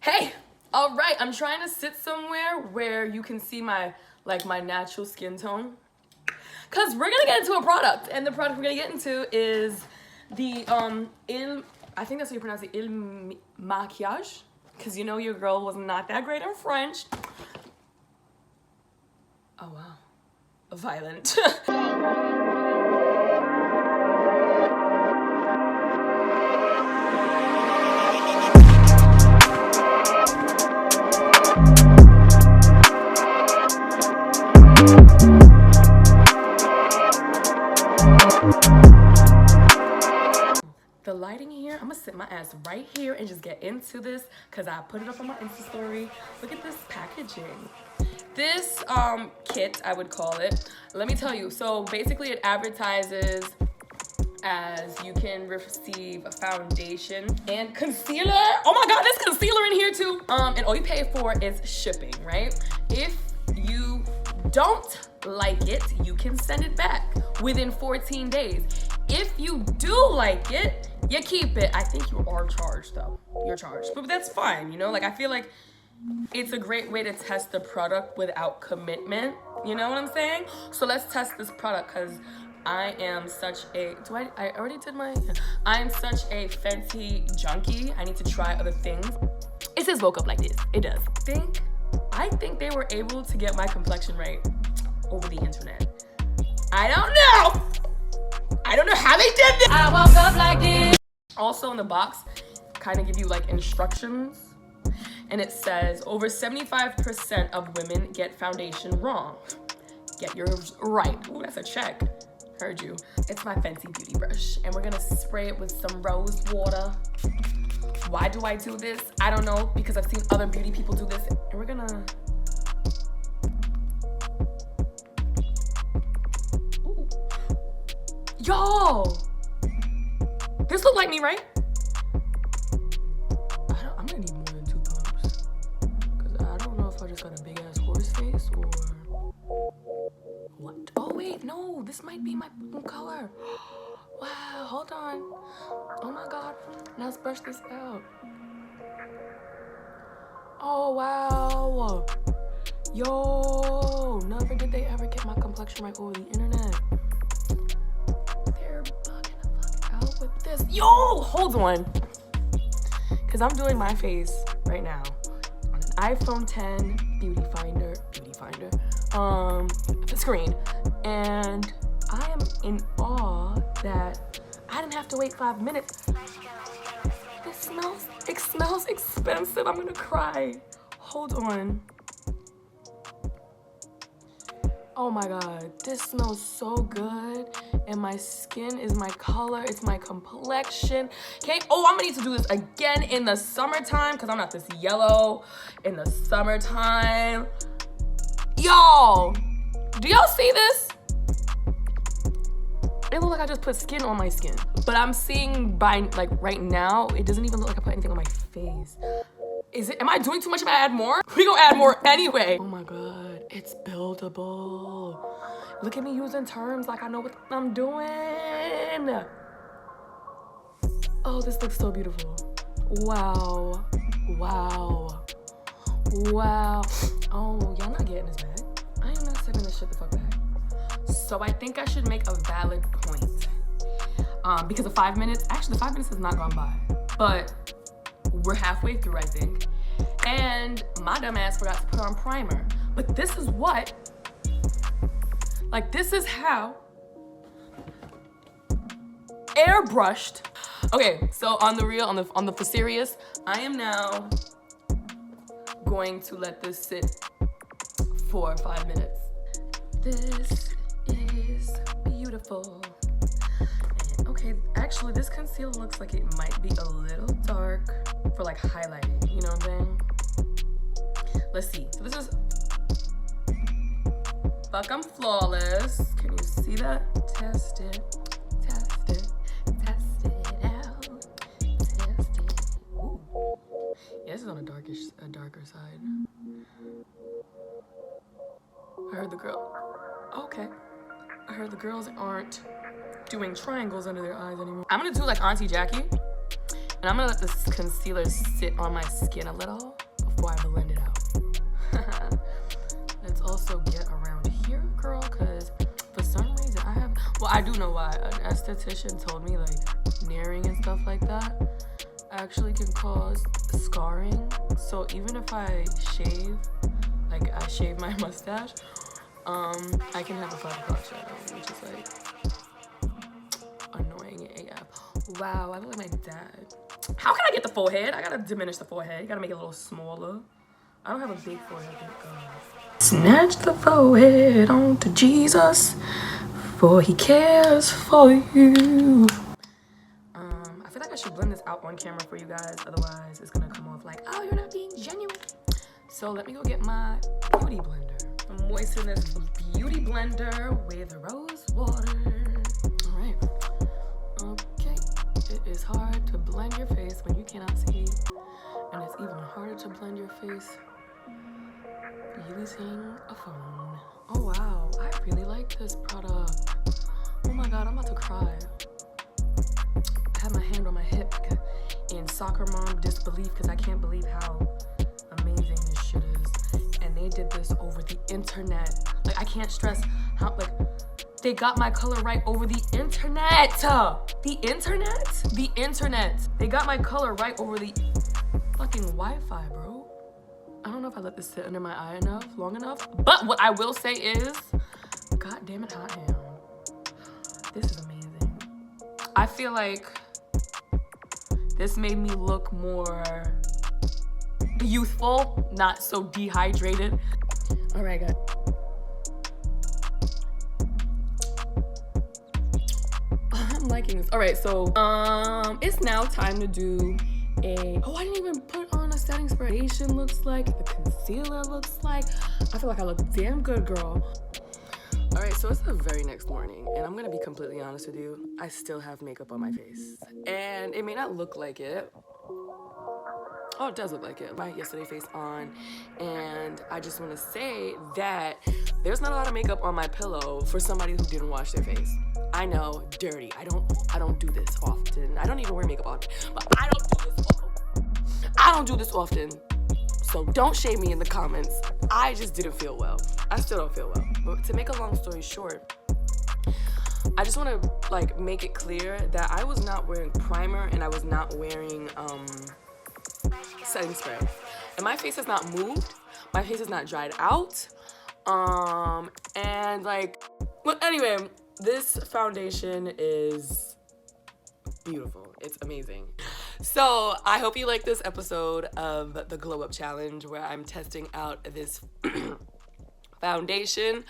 Hey, all right, I'm trying to sit somewhere where you can see my natural skin tone. Cause we're gonna get into a product, and the product we're gonna get into is the I think that's how you pronounce it, Il Makiage. Cause you know your girl was not that great in French. Oh wow, violent. The lighting here, I'm gonna sit my ass right here and just get into this because I put it up on my Insta story. Look at this packaging. This kit, I would call it. Let me tell you, so basically it advertises as you can receive a foundation and concealer. Oh my God, there's concealer in here too. And all you pay for is shipping, right? If you don't like it, you can send it back within 14 days. If you do like it, you keep it. I think you are charged though. You're charged, but that's fine. You know, like I feel like it's a great way to test the product without commitment. You know what I'm saying? So let's test this product because I am such a, I already did my, I am such a Fenty junkie. I need to try other things. It says woke up like this. It does. I think they were able to get my complexion right over the internet. I don't know. I don't know how they did this. I woke up like this. Also in the box, kind of give you like instructions. And it says over 75% of women get foundation wrong. Get yours right. Ooh, that's a check. Heard you. It's my Fenty beauty brush. And we're gonna spray it with some rose water. Why do I do this? I don't know, because I've seen other beauty people do this. And we're gonna, ooh. Yo! This look like me, right? I'm gonna need more than 2 pumps. Cause I don't know if I just got a big ass horse face or what. Oh wait, no, this might be my color. Wow, hold on. Oh my God, now let's brush this out. Oh wow. Yo, never did they ever get my complexion right over the internet. They're bugging the fuck out with this. Yo, hold on. Cause I'm doing my face right now on an iPhone 10 beauty finder screen. And I am in awe that I didn't have to wait 5 minutes. It smells expensive. I'm gonna cry. Hold on. Oh my God, this smells so good. And my skin is my color, it's my complexion. Okay, oh, I'm gonna need to do this again in the summertime because I'm not this yellow in the summertime. Y'all, do y'all see this? It looks like I just put skin on my skin. But I'm seeing by like right now, it doesn't even look like I put anything on my face. Am I doing too much if I add more? We gonna add more anyway. Oh my God, it's buildable. Look at me using terms like I know what I'm doing. Oh, this looks so beautiful. Wow, wow, wow. Oh, y'all not getting this back. I am not sending this shit the fuck back. So I think I should make a valid point. Because of 5 minutes, actually the 5 minutes has not gone by, but we're halfway through, I think. And my dumb ass forgot to put on primer. But this is what, like this is how airbrushed. Okay, so on the real, on the for serious, I am now going to let this sit for 5 minutes. This is beautiful. And okay, actually this concealer looks like it might be a little dark for like highlighting, you know what I'm saying? Let's see. So this is fuck, I'm flawless. Can you see that? Test it, test it, test it out, test it. Ooh. Yeah, this is on a darker side. I heard the girl. Okay. I heard the girls aren't doing triangles under their eyes anymore. I'm gonna do like Auntie Jackie And I'm gonna let this concealer sit on my skin a little before I blend it out. Let's also get around here, girl, because for some reason I do know why. An esthetician told me like nearing and stuff like that actually can cause scarring. So even if I shave, like I shave my mustache, I can have a 5 o'clock shadow, which is like annoying AF. Wow, I look like my dad. How can I get the forehead? I gotta diminish the forehead. You gotta make it a little smaller. I don't have a big forehead, thank God. Snatch the forehead onto Jesus, for he cares for you. I feel like I should blend this out on camera for you guys, otherwise it's gonna come off like, oh, you're not being genuine. So let me go get my beauty blender. Moisten this beauty blender with rose water. All right. Okay. It is hard to blend your face when you cannot see, and it's even harder to blend your face using a phone. Oh wow, I really like this product. Oh my God, I'm about to cry. I have my hand on my hip in soccer mom disbelief because I can't believe how amazing this shit is. And they did this over the internet. Like, I can't stress how, like, they got my color right over the internet. The internet? The internet. They got my color right over the fucking Wi-Fi, bro. I don't know if I let this sit under my eye long enough. But what I will say is, God damn it, hot damn. This is amazing. I feel like this made me look more youthful, not so dehydrated. All right, guys. I'm liking this. All right, so it's now time to do oh, I didn't even put on a setting spray. Foundation looks like, the concealer looks like. I feel like I look damn good, girl. All right, so it's the very next morning, and I'm gonna be completely honest with you. I still have makeup on my face, and it may not look like it. Oh, it does look like it. My yesterday face on, and I just want to say that there's not a lot of makeup on my pillow for somebody who didn't wash their face. I know, dirty. I don't do this often. I don't even wear makeup often, but I don't do this often. So don't shame me in the comments. I just didn't feel well. I still don't feel well. But to make a long story short, I just want to like make it clear that I was not wearing primer and I was not wearing setting spray. And my face has not moved. My face is not dried out. And like, well, anyway, this foundation is beautiful. It's amazing. So I hope you like this episode of the Glow Up Challenge where I'm testing out this foundation.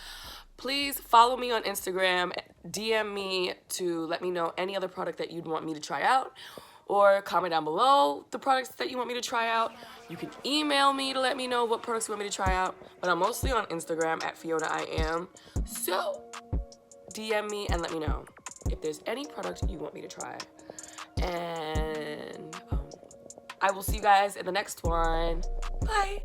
Please follow me on Instagram, DM me to let me know any other product that you'd want me to try out, or comment down below the products that you want me to try out. You can email me to let me know what products you want me to try out, but I'm mostly on Instagram at FionaIam. So DM me and let me know if there's any product you want me to try. And I will see you guys in the next one. Bye.